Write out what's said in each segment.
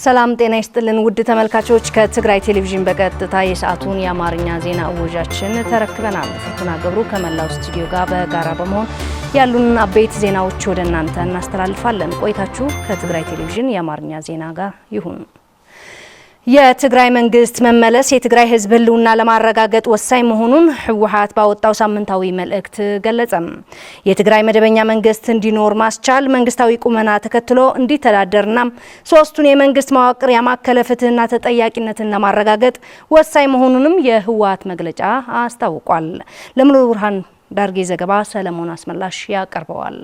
ሰላም ጤና ይስጥልን ውድ ተመልካቾች ከትግራይ ቴሌቪዥን በቀጥታ የሰዓቱን የአማርኛ ዜና እወጃችን ተረክበናል። ፍቱና ገብሩ ከመላው ስቱዲዮ ጋር በጋራ በመሆን ያሉን አበይት ዜናዎች ወደ እናንተ እናስተላልፋለን። ቆይታችሁ ከትግራይ ቴሌቪዥን የአማርኛ ዜና ጋር ይሁን። የትግራይ መንግስት መመለስ የትግራይ ህዝብ ህልውና ለማረጋገጥ ወሳኝ መሆኑን ህወሓት ባወጣው ሳምንታዊ መልእክት ገለጸም። የትግራይ መደበኛ መንግስት እንዲኖር ማስቻል መንግስታዊ ቁመና ተከትሎ እንዲተዳደርና ሶስቱን የመንግስት መዋቅር ያማከለ ፍትህና ተጠያቂነትን ለማረጋገጥ ወሳኝ መሆኑንም የህወሓት መግለጫ አስታውቋል። ለሙሉ ብርሃን ዳርጌ ዘገባ ሰለሞን አስመላሽ ያቀርበዋል።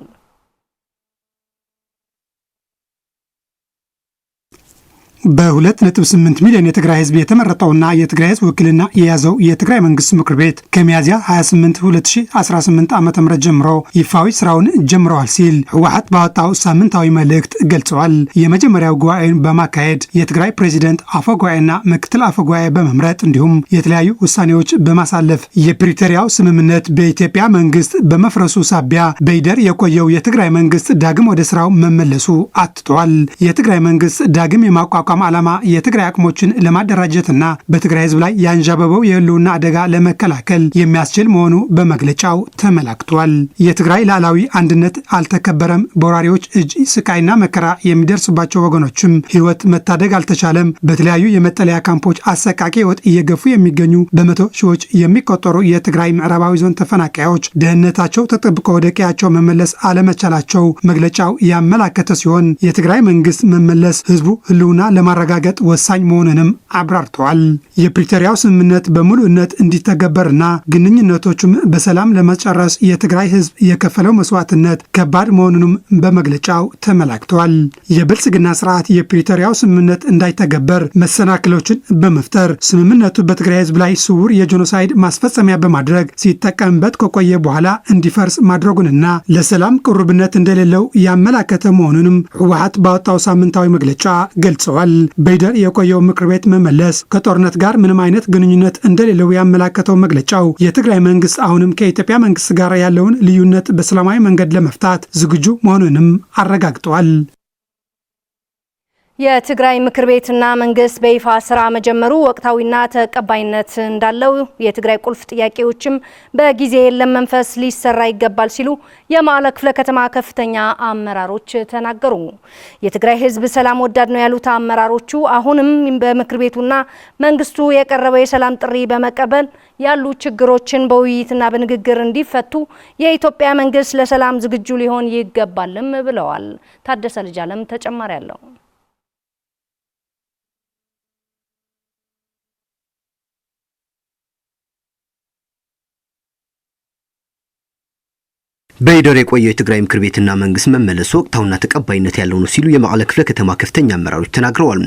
በ2.8 ሚሊዮን የትግራይ ህዝብ የተመረጠውና የትግራይ ህዝብ ውክልና የያዘው የትግራይ መንግስት ምክር ቤት ከሚያዝያ 28 2018 ዓ.ም ጀምሮ ይፋዊ ስራውን ጀምረዋል ሲል ህወሓት ባወጣው ሳምንታዊ መልእክት ገልጸዋል። የመጀመሪያው ጉባኤን በማካሄድ የትግራይ ፕሬዚደንት አፈጉባኤና ምክትል አፈጉባኤ በመምረጥ እንዲሁም የተለያዩ ውሳኔዎች በማሳለፍ የፕሪቶሪያው ስምምነት በኢትዮጵያ መንግስት በመፍረሱ ሳቢያ በይደር የቆየው የትግራይ መንግስት ዳግም ወደ ስራው መመለሱ አትቷል። የትግራይ መንግስት ዳግም የማቋቋም ዓላማ የትግራይ አቅሞችን ለማደራጀትና በትግራይ ህዝብ ላይ ያንዣበበው የህልውና አደጋ ለመከላከል የሚያስችል መሆኑ በመግለጫው ተመላክቷል። የትግራይ ሉዓላዊ አንድነት አልተከበረም፣ በወራሪዎች እጅ ስቃይና መከራ የሚደርስባቸው ወገኖችም ህይወት መታደግ አልተቻለም፣ በተለያዩ የመጠለያ ካምፖች አሰቃቂ ህይወት እየገፉ የሚገኙ በመቶ ሺዎች የሚቆጠሩ የትግራይ ምዕራባዊ ዞን ተፈናቃዮች ደህንነታቸው ተጠብቆ ወደ ቀያቸው መመለስ አለመቻላቸው መግለጫው ያመላከተ ሲሆን የትግራይ መንግስት መመለስ ህዝቡ ህልውና ለማረጋገጥ ወሳኝ መሆኑንም አብራርተዋል። የፕሪቶሪያው ስምምነት በሙሉነት እንዲተገበርና ግንኙነቶቹም በሰላም ለመጨረስ የትግራይ ህዝብ የከፈለው መስዋዕትነት ከባድ መሆኑንም በመግለጫው ተመላክተዋል። የብልጽግና ስርዓት የፕሪቶሪያው ስምምነት እንዳይተገበር መሰናክሎችን በመፍጠር ስምምነቱ በትግራይ ህዝብ ላይ ስውር የጄኖሳይድ ማስፈጸሚያ በማድረግ ሲጠቀምበት ከቆየ በኋላ እንዲፈርስ ማድረጉንና ለሰላም ቅርብነት እንደሌለው ያመላከተ መሆኑንም ህወሓት ባወጣው ሳምንታዊ መግለጫ ገልጸዋል። በይደር የቆየው ምክር ቤት መመለስ ከጦርነት ጋር ምንም አይነት ግንኙነት እንደሌለው ያመላከተው መግለጫው የትግራይ መንግስት አሁንም ከኢትዮጵያ መንግስት ጋር ያለውን ልዩነት በሰላማዊ መንገድ ለመፍታት ዝግጁ መሆኑንም አረጋግጠዋል። የትግራይ ምክር ቤትና መንግስት በይፋ ስራ መጀመሩ ወቅታዊና ተቀባይነት እንዳለው የትግራይ ቁልፍ ጥያቄዎችም በጊዜ የለም መንፈስ ሊሰራ ይገባል ሲሉ የመቀለ ክፍለ ከተማ ከፍተኛ አመራሮች ተናገሩ። የትግራይ ህዝብ ሰላም ወዳድ ነው ያሉት አመራሮቹ አሁንም በምክር ቤቱና መንግስቱ የቀረበው የሰላም ጥሪ በመቀበል ያሉ ችግሮችን በውይይትና በንግግር እንዲፈቱ የኢትዮጵያ መንግስት ለሰላም ዝግጁ ሊሆን ይገባልም ብለዋል። ታደሰ ልጅአለም ተጨማሪ አለው። በይደር የቆየው የትግራይ ምክር ቤትና መንግስት መመለስ ወቅታዊና ተቀባይነት ያለው ነው ሲሉ የመቀለ ክፍለ ከተማ ከፍተኛ አመራሮች ተናግረዋል።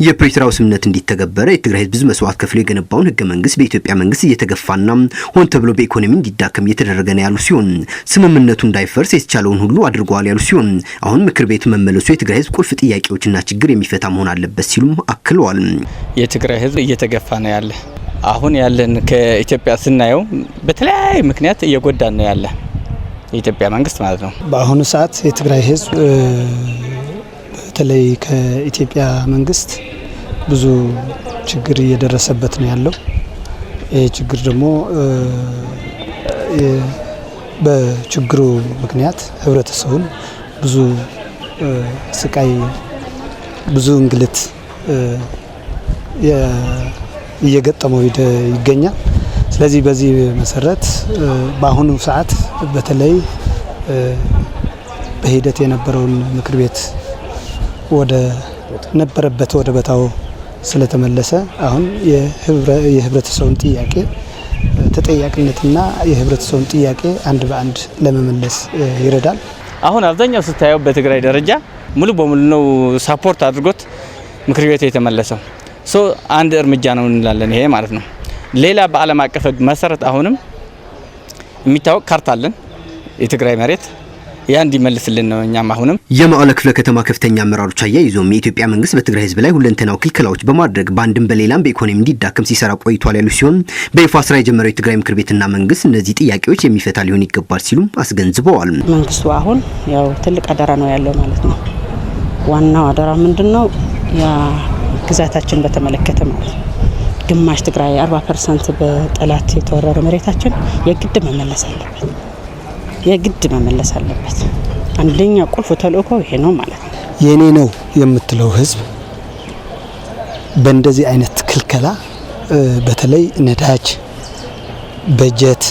የፕሪቶሪያው ስምምነት እንዲተገበረ የትግራይ ህዝብ መስዋዕት ከፍሎ የገነባውን ህገ መንግስት በኢትዮጵያ መንግስት እየተገፋና ሆን ተብሎ በኢኮኖሚ እንዲዳከም እየተደረገ ነው ያሉ ሲሆን ስምምነቱ እንዳይፈርስ የተቻለውን ሁሉ አድርገዋል ያሉ ሲሆን አሁን ምክር ቤቱ መመለሱ የትግራይ ህዝብ ቁልፍ ጥያቄዎችና ችግር የሚፈታ መሆን አለበት ሲሉም አክለዋል። የትግራይ ህዝብ እየተገፋ ነው ያለ አሁን ያለን ከኢትዮጵያ ስናየው በተለያየ ምክንያት እየጎዳን ነው ያለ የኢትዮጵያ መንግስት ማለት ነው። በአሁኑ ሰዓት የትግራይ ህዝብ በተለይ ከኢትዮጵያ መንግስት ብዙ ችግር እየደረሰበት ነው ያለው። ይህ ችግር ደግሞ በችግሩ ምክንያት ህብረተሰቡን ብዙ ስቃይ፣ ብዙ እንግልት እየገጠመው ይገኛል። ስለዚህ በዚህ መሰረት በአሁኑ ሰዓት በተለይ በሂደት የነበረውን ምክር ቤት ወደ ነበረበት ወደ ቦታው ስለተመለሰ አሁን የህብረተሰቡን ጥያቄ ተጠያቂነትና የህብረተሰቡን ጥያቄ አንድ በአንድ ለመመለስ ይረዳል። አሁን አብዛኛው ስታየው በትግራይ ደረጃ ሙሉ በሙሉ ነው ሳፖርት አድርጎት ምክር ቤት የተመለሰው አንድ እርምጃ ነው እንላለን ይሄ ማለት ነው። ሌላ በዓለም አቀፍ መሰረት አሁንም የሚታወቅ ካርታ አለን የትግራይ መሬት ያ እንዲመልስልን ነው። እኛም አሁንም የመቀለ ክፍለ ከተማ ከፍተኛ አመራሮች አያይዘውም የኢትዮጵያ መንግስት በትግራይ ህዝብ ላይ ሁለንተናዊ ክልከላዎች በማድረግ በአንድም በሌላም በኢኮኖሚ እንዲዳከም ሲሰራ ቆይቷል ያሉ ሲሆን በይፋ ስራ የጀመረው የትግራይ ምክር ቤትና መንግስት እነዚህ ጥያቄዎች የሚፈታ ሊሆን ይገባል ሲሉም አስገንዝበዋል። መንግስቱ አሁን ያው ትልቅ አደራ ነው ያለው ማለት ነው። ዋናው አደራ ምንድነው? ያ ግዛታችን በተመለከተ ማለት ነው። ግማሽ ትግራይ 40% በጠላት የተወረረ መሬታችን የግድ መመለስ አለበት። አንደኛ ቁልፍ ተልእኮ ይሄ ነው ማለት ነው። የኔ ነው የምትለው ህዝብ በእንደዚህ አይነት ክልከላ በተለይ ነዳጅ፣ በጀት፣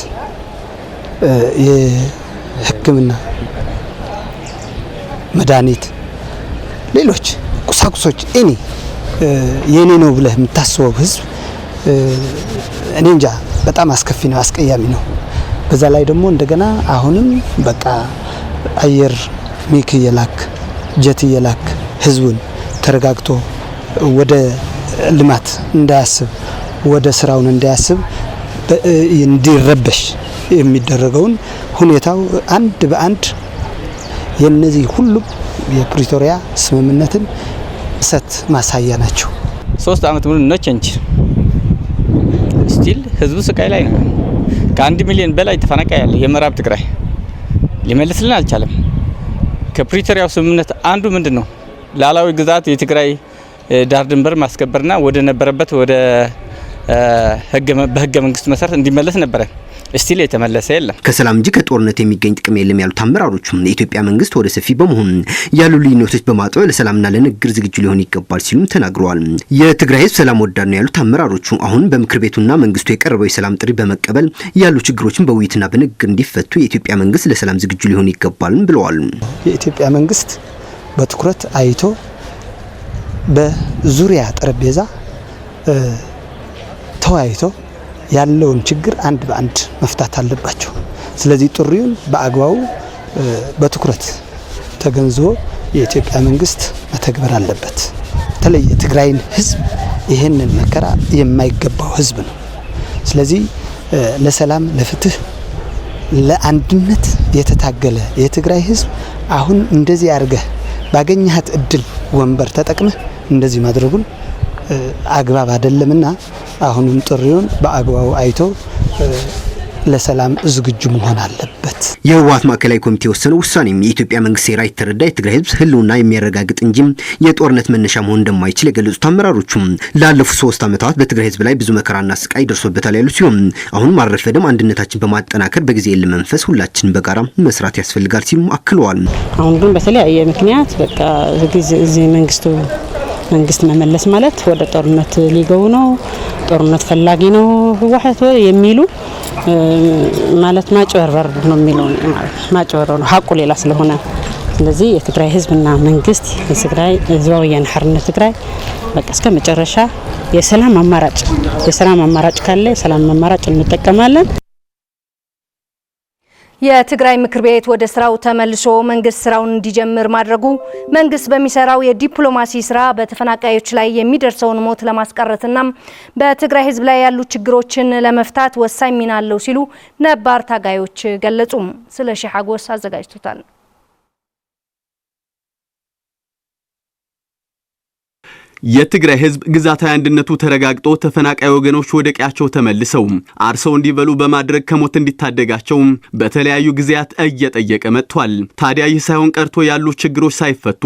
የሕክምና መድኃኒት፣ ሌሎች ቁሳቁሶች የኔ ነው ብለህ የምታስበው ህዝብ እኔ እንጃ በጣም አስከፊ ነው፣ አስቀያሚ ነው። በዛ ላይ ደግሞ እንደገና አሁንም በቃ አየር ሚክ እየላክ ጀት እየላክ ህዝቡን ተረጋግቶ ወደ ልማት እንዳያስብ ወደ ስራውን እንዳያስብ እንዲረበሽ የሚደረገውን ሁኔታው አንድ በአንድ የነዚህ ሁሉ የፕሪቶሪያ ስምምነትን ጥሰት ማሳያ ናቸው። 3 አመት ሙሉ ነው ቸንች ስቲል ህዝቡ ስቃይ ላይ ነው። ከ1 ሚሊዮን በላይ ተፈናቃይ ያለ የምዕራብ ትግራይ ሊመልስልን አልቻለም። ከፕሪቶሪያው ስምምነት አንዱ ምንድነው? ላላዊ ግዛት የትግራይ ዳር ድንበር ማስከበርና ወደ ነበረበት ወደ በህገ መንግስት መሰረት እንዲመለስ ነበር። ስቲል የተመለሰ የለም። ከሰላም እንጂ ከጦርነት የሚገኝ ጥቅም የለም ያሉት አመራሮቹም የኢትዮጵያ መንግስት ወደ ሰፊ በመሆን ያሉ ልዩነቶች በማጥበብ ለሰላምና ለንግግር ዝግጁ ሊሆን ይገባል ሲሉም ተናግረዋል። የትግራይ ህዝብ ሰላም ወዳድ ነው ያሉት አመራሮቹ አሁን በምክር ቤቱና መንግስቱ የቀረበው የሰላም ጥሪ በመቀበል ያሉ ችግሮችን በውይይትና በንግግር እንዲፈቱ የኢትዮጵያ መንግስት ለሰላም ዝግጁ ሊሆን ይገባል ብለዋል። የኢትዮጵያ መንግስት በትኩረት አይቶ በዙሪያ ጠረጴዛ ተወያይቶ ያለውን ችግር አንድ በአንድ መፍታት አለባቸው። ስለዚህ ጥሪውን በአግባቡ በትኩረት ተገንዝቦ የኢትዮጵያ መንግስት መተግበር አለበት። በተለይ የትግራይን ህዝብ ይህንን መከራ የማይገባው ህዝብ ነው። ስለዚህ ለሰላም፣ ለፍትህ፣ ለአንድነት የተታገለ የትግራይ ህዝብ አሁን እንደዚህ አድርገህ ባገኘሃት እድል ወንበር ተጠቅመህ እንደዚህ ማድረጉን አግባብ አይደለምና አሁንም ጥሪውን በአግባቡ አይቶ ለሰላም ዝግጁ መሆን አለበት። የህወሓት ማዕከላዊ ኮሚቴ የወሰነው ውሳኔም የኢትዮጵያ መንግስት ሴራ የተረዳ የትግራይ ህዝብ ህልውና የሚያረጋግጥ እንጂ የጦርነት መነሻ መሆን እንደማይችል የገለጹት አመራሮቹም ላለፉት 3 አመታት በትግራይ ህዝብ ላይ ብዙ መከራና ስቃይ ደርሶበታል ያሉ ሲሆን አሁን ማረፈደም አንድነታችን በማጠናከር በጊዜ ለመንፈስ ሁላችን በጋራ መስራት ያስፈልጋል ሲሉ አክለዋል። አሁን ግን በተለያየ ምክንያት በቃ እዚህ መንግስት መመለስ ማለት ወደ ጦርነት ሊገቡ ነው፣ ጦርነት ፈላጊ ነው ህወሓት የሚሉ ማለት ማጭበርበር ነው የሚለው ማለት ማጭበርበር ነው ሀቁ ሌላ ስለሆነ። ስለዚህ የትግራይ ህዝብና መንግስት የትግራይ ህዝባዊ ወያነ ሓርነት ትግራይ በቃ እስከ መጨረሻ የሰላም አማራጭ ካለ የሰላም አማራጭ እንጠቀማለን። የትግራይ ምክር ቤት ወደ ስራው ተመልሶ መንግስት ስራውን እንዲጀምር ማድረጉ መንግስት በሚሰራው የዲፕሎማሲ ስራ በተፈናቃዮች ላይ የሚደርሰውን ሞት ለማስቀረትና በትግራይ ህዝብ ላይ ያሉ ችግሮችን ለመፍታት ወሳኝ ሚና አለው ሲሉ ነባር ታጋዮች ገለጹ። ስለሺ ሐጎስ አዘጋጅቶታል። የትግራይ ህዝብ ግዛታዊ አንድነቱ ተረጋግጦ ተፈናቃይ ወገኖች ወደ ቀያቸው ተመልሰው አርሰው እንዲበሉ በማድረግ ከሞት እንዲታደጋቸው በተለያዩ ጊዜያት እየጠየቀ መጥቷል። ታዲያ ይህ ሳይሆን ቀርቶ ያሉ ችግሮች ሳይፈቱ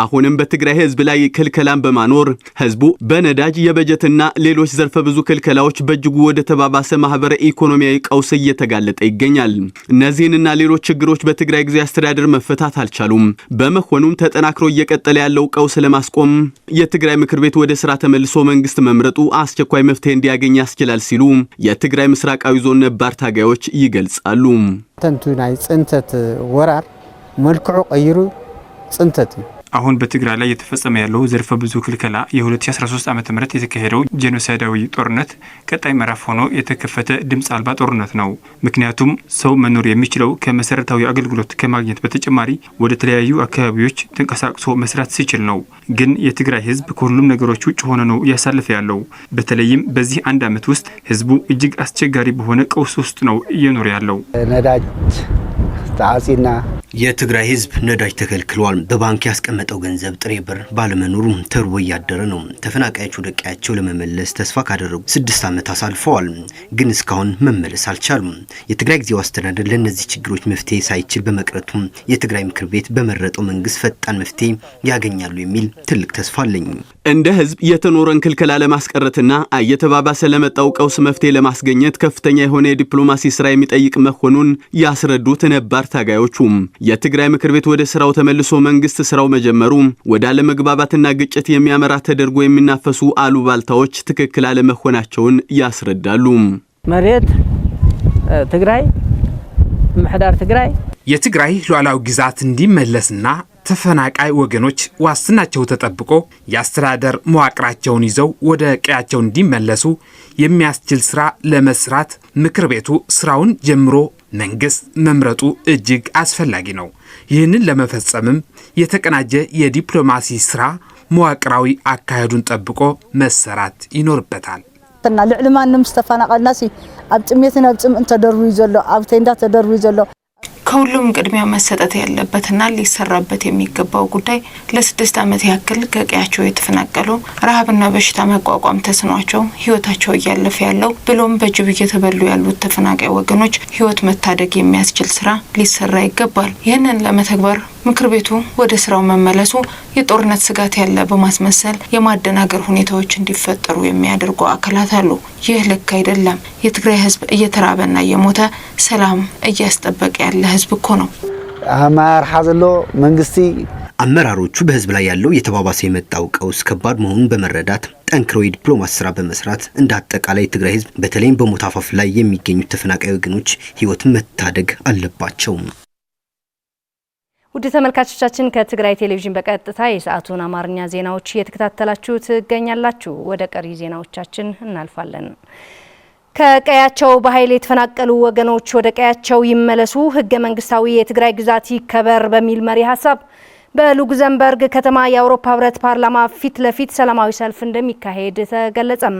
አሁንም በትግራይ ህዝብ ላይ ክልከላን በማኖር ህዝቡ በነዳጅ የበጀትና ሌሎች ዘርፈ ብዙ ክልከላዎች በእጅጉ ወደ ተባባሰ ማህበረ ኢኮኖሚያዊ ቀውስ እየተጋለጠ ይገኛል። እነዚህንና ሌሎች ችግሮች በትግራይ ጊዜያዊ አስተዳደር መፈታት አልቻሉም። በመሆኑም ተጠናክሮ እየቀጠለ ያለው ቀውስ ለማስቆም የትግራይ ምክር ቤት ወደ ስራ ተመልሶ መንግስት መምረጡ አስቸኳይ መፍትሄ እንዲያገኝ ያስችላል ሲሉ የትግራይ ምስራቃዊ ዞን ነባር ታጋዮች ይገልጻሉ። ተንቱ ናይ ጽንተት ወራር መልክዑ ቀይሩ ጽንተት አሁን በትግራይ ላይ የተፈጸመ ያለው ዘርፈ ብዙ ክልከላ የ2013 ዓ.ም የተካሄደው ጄኖሳይዳዊ ጦርነት ቀጣይ ምዕራፍ ሆኖ የተከፈተ ድምጽ አልባ ጦርነት ነው። ምክንያቱም ሰው መኖር የሚችለው ከመሰረታዊ አገልግሎት ከማግኘት በተጨማሪ ወደ ተለያዩ አካባቢዎች ተንቀሳቅሶ መስራት ሲችል ነው። ግን የትግራይ ህዝብ ከሁሉም ነገሮች ውጭ ሆኖ ነው እያሳለፈ ያለው። በተለይም በዚህ 1 ዓመት ውስጥ ህዝቡ እጅግ አስቸጋሪ በሆነ ቀውስ ውስጥ ነው እየኖረ ያለው። ነዳጅ ታሲና የትግራይ ህዝብ ነዳጅ ተከልክሏል። በባንክ ያስቀመጠው ገንዘብ ጥሬ ብር ባለመኖሩ ተርቦ ያደረ ነው። ተፈናቃዮች ወደ ቀያቸው ለመመለስ ተስፋ ካደረጉ 6 ዓመት አሳልፈዋል፣ ግን እስካሁን መመለስ አልቻሉም። የትግራይ ጊዜያዊ አስተዳደር ለነዚህ ችግሮች መፍትሄ ሳይችል በመቅረቱ የትግራይ ምክር ቤት በመረጠው መንግስት ፈጣን መፍትሄ ያገኛሉ የሚል ትልቅ ተስፋ አለኝ። እንደ ህዝብ የተኖረን ክልከላ ለማስቀረትና እየተባባሰ ለመጣው ቀውስ መፍትሄ ለማስገኘት ከፍተኛ የሆነ የዲፕሎማሲ ስራ የሚጠይቅ መሆኑን ያስረዱት ነባር ታጋዮቹ የትግራይ ምክር ቤት ወደ ስራው ተመልሶ መንግስት ስራው መጀመሩ ወደ አለመግባባትና ግጭት የሚያመራ ተደርጎ የሚናፈሱ አሉባልታዎች ትክክል አለመሆናቸውን ያስረዳሉ። መሬት ትግራይ ምሕዳር ትግራይ የትግራይ ሉዓላዊ ግዛት እንዲመለስና ተፈናቃይ ወገኖች ዋስትናቸው ተጠብቆ የአስተዳደር መዋቅራቸውን ይዘው ወደ ቀያቸው እንዲመለሱ የሚያስችል ስራ ለመስራት ምክር ቤቱ ስራውን ጀምሮ መንግስት መምረጡ እጅግ አስፈላጊ ነው። ይህንን ለመፈጸምም የተቀናጀ የዲፕሎማሲ ስራ መዋቅራዊ አካሄዱን ጠብቆ መሰራት ይኖርበታል። ተና ልዕልማንም ተፈናቃልናሲ ኣብ ጥሜትን ኣብ ጽምእን ተደርቡ ይዘሎ ኣብ ተንዳ ተደርቡ ይዘሎ ከሁሉም ቅድሚያ መሰጠት ያለበትና ሊሰራበት የሚገባው ጉዳይ ለ6 ዓመት ያክል ከቀያቸው የተፈናቀሉ ረሃብና በሽታ መቋቋም ተስኗቸው ህይወታቸው እያለፈ ያለው ብሎም በጅብ እየተበሉ ያሉት ተፈናቃይ ወገኖች ህይወት መታደግ የሚያስችል ስራ ሊሰራ ይገባል። ይህንን ለመተግበር ምክር ቤቱ ወደ ስራው መመለሱ የጦርነት ስጋት ያለ በማስመሰል የማደናገር ሁኔታዎች እንዲፈጠሩ የሚያደርጉ አካላት አሉ። ይህ ልክ አይደለም። የትግራይ ህዝብ እየተራበና እየሞተ ሰላም እያስጠበቀ ያለ ህዝብ እኮ ነው። አማራጭ ዘሎ መንግስቲ አመራሮቹ በህዝብ ላይ ያለው የተባባሰ የመጣው ቀውስ ከባድ መሆኑን በመረዳት ጠንክረው የዲፕሎማሲ ስራ በመስራት እንደ አጠቃላይ የትግራይ ህዝብ በተለይም በሞት አፋፍ ላይ የሚገኙት ተፈናቃይ ወገኖች ህይወት መታደግ አለባቸው። ውድ ተመልካቾቻችን ከትግራይ ቴሌቪዥን በቀጥታ የሰዓቱን አማርኛ ዜናዎች እየተከታተላችሁ ትገኛላችሁ። ወደ ቀሪ ዜናዎቻችን እናልፋለን። ከቀያቸው በኃይል የተፈናቀሉ ወገኖች ወደ ቀያቸው ይመለሱ፣ ህገ መንግስታዊ የትግራይ ግዛት ይከበር በሚል መሪ ሀሳብ በሉክዘምበርግ ከተማ የአውሮፓ ህብረት ፓርላማ ፊት ለፊት ሰላማዊ ሰልፍ እንደሚካሄድ ተገለጸም።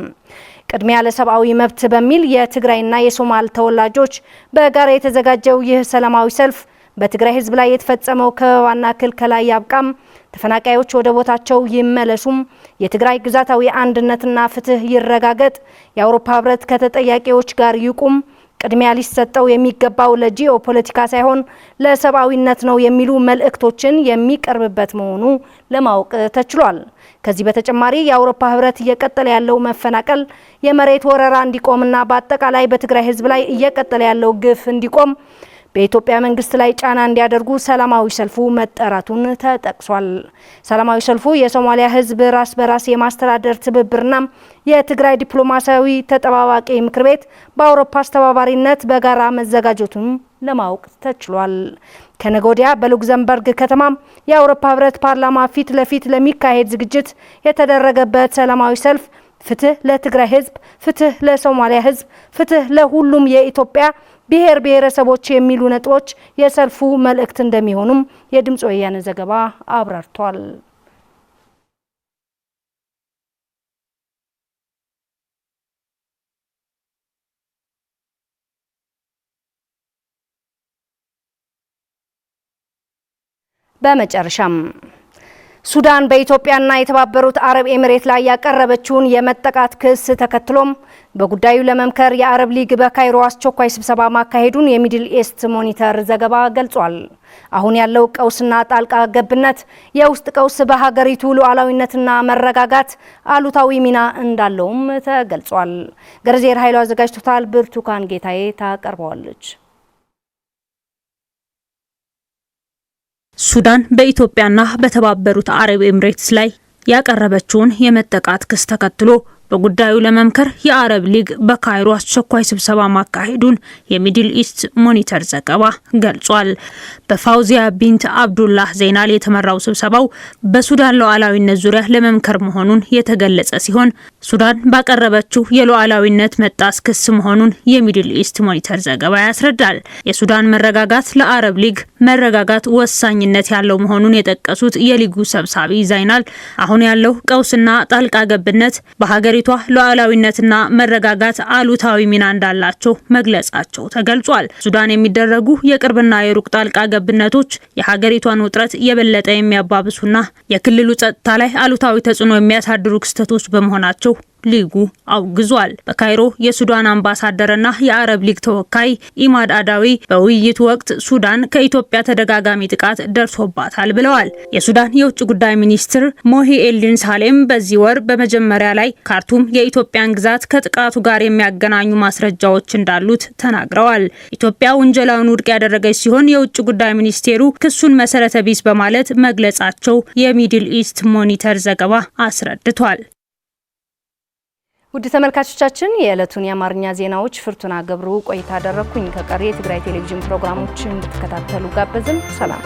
ቅድሚያ ለሰብአዊ መብት በሚል የትግራይና የሶማል ተወላጆች በጋራ የተዘጋጀው ይህ ሰላማዊ ሰልፍ በትግራይ ህዝብ ላይ የተፈጸመው ከዋና ክልከላ ያብቃም፣ ተፈናቃዮች ወደ ቦታቸው ይመለሱም፣ የትግራይ ግዛታዊ አንድነትና ፍትህ ይረጋገጥ፣ የአውሮፓ ህብረት ከተጠያቂዎች ጋር ይቁም፣ ቅድሚያ ሊሰጠው የሚገባው ለጂኦ ፖለቲካ ሳይሆን ለሰብአዊነት ነው የሚሉ መልእክቶችን የሚቀርብበት መሆኑ ለማወቅ ተችሏል። ከዚህ በተጨማሪ የአውሮፓ ህብረት እየቀጠለ ያለው መፈናቀል፣ የመሬት ወረራ እንዲቆምና በአጠቃላይ በትግራይ ህዝብ ላይ እየቀጠለ ያለው ግፍ እንዲቆም በኢትዮጵያ መንግስት ላይ ጫና እንዲያደርጉ ሰላማዊ ሰልፉ መጠራቱን ተጠቅሷል። ሰላማዊ ሰልፉ የሶማሊያ ህዝብ ራስ በራስ የማስተዳደር ትብብርና የትግራይ ዲፕሎማሲያዊ ተጠባባቂ ምክር ቤት በአውሮፓ አስተባባሪነት በጋራ መዘጋጀቱን ለማወቅ ተችሏል። ከነገ ወዲያ በሉክዘምበርግ ከተማ የአውሮፓ ህብረት ፓርላማ ፊት ለፊት ለሚካሄድ ዝግጅት የተደረገበት ሰላማዊ ሰልፍ ፍትህ ለትግራይ ህዝብ፣ ፍትህ ለሶማሊያ ህዝብ፣ ፍትህ ለሁሉም የኢትዮጵያ ብሔር ብሔረሰቦች የሚሉ ነጥቦች የሰልፉ መልእክት እንደሚሆኑም የድምጽ ወያነ ዘገባ አብራርቷል። በመጨረሻም ሱዳን በኢትዮጵያና የተባበሩት አረብ ኤሚሬት ላይ ያቀረበችውን የመጠቃት ክስ ተከትሎም በጉዳዩ ለመምከር የአረብ ሊግ በካይሮ አስቸኳይ ስብሰባ ማካሄዱን የሚድል ኢስት ሞኒተር ዘገባ ገልጿል። አሁን ያለው ቀውስና ጣልቃ ገብነት የውስጥ ቀውስ በሀገሪቱ ሉዓላዊነትና መረጋጋት አሉታዊ ሚና እንዳለውም ተገልጿል። ገርዜር ኃይሉ አዘጋጅቶታል። ብርቱካን ጌታዬ ታቀርበዋለች። ሱዳን በኢትዮጵያና በተባበሩት አረብ ኤሚሬትስ ላይ ያቀረበችውን የመጠቃት ክስ ተከትሎ በጉዳዩ ለመምከር የአረብ ሊግ በካይሮ አስቸኳይ ስብሰባ ማካሄዱን የሚድል ኢስት ሞኒተር ዘገባ ገልጿል። በፋውዚያ ቢንት አብዱላህ ዜናል የተመራው ስብሰባው በሱዳን ሉዓላዊነት ዙሪያ ለመምከር መሆኑን የተገለጸ ሲሆን ሱዳን ባቀረበችው የሉዓላዊነት መጣስ ክስ መሆኑን የሚድል ኢስት ሞኒተር ዘገባ ያስረዳል። የሱዳን መረጋጋት ለአረብ ሊግ መረጋጋት ወሳኝነት ያለው መሆኑን የጠቀሱት የሊጉ ሰብሳቢ ዛይናል አሁን ያለው ቀውስና ጣልቃ ገብነት በሀገሪቱ ለሀገሪቷ ሉዓላዊነትና መረጋጋት አሉታዊ ሚና እንዳላቸው መግለጻቸው ተገልጿል። ሱዳን የሚደረጉ የቅርብና የሩቅ ጣልቃ ገብነቶች የሀገሪቷን ውጥረት የበለጠ የሚያባብሱና የክልሉ ጸጥታ ላይ አሉታዊ ተጽዕኖ የሚያሳድሩ ክስተቶች በመሆናቸው ሊጉ አውግዟል። በካይሮ የሱዳን አምባሳደርና የአረብ ሊግ ተወካይ ኢማድ አዳዊ በውይይቱ ወቅት ሱዳን ከኢትዮጵያ ተደጋጋሚ ጥቃት ደርሶባታል ብለዋል። የሱዳን የውጭ ጉዳይ ሚኒስትር ሞሂ ኤልዲን ሳሌም በዚህ ወር በመጀመሪያ ላይ ካርቱም የኢትዮጵያን ግዛት ከጥቃቱ ጋር የሚያገናኙ ማስረጃዎች እንዳሉት ተናግረዋል። ኢትዮጵያ ውንጀላውን ውድቅ ያደረገች ሲሆን የውጭ ጉዳይ ሚኒስቴሩ ክሱን መሰረተ ቢስ በማለት መግለጻቸው የሚድል ኢስት ሞኒተር ዘገባ አስረድቷል። ውድ ተመልካቾቻችን የዕለቱን የአማርኛ ዜናዎች ፍርቱና ገብሩ ቆይታ አደረኩኝ። ከቀሪ የትግራይ ቴሌቪዥን ፕሮግራሞች እንድትከታተሉ ጋበዝን። ሰላም።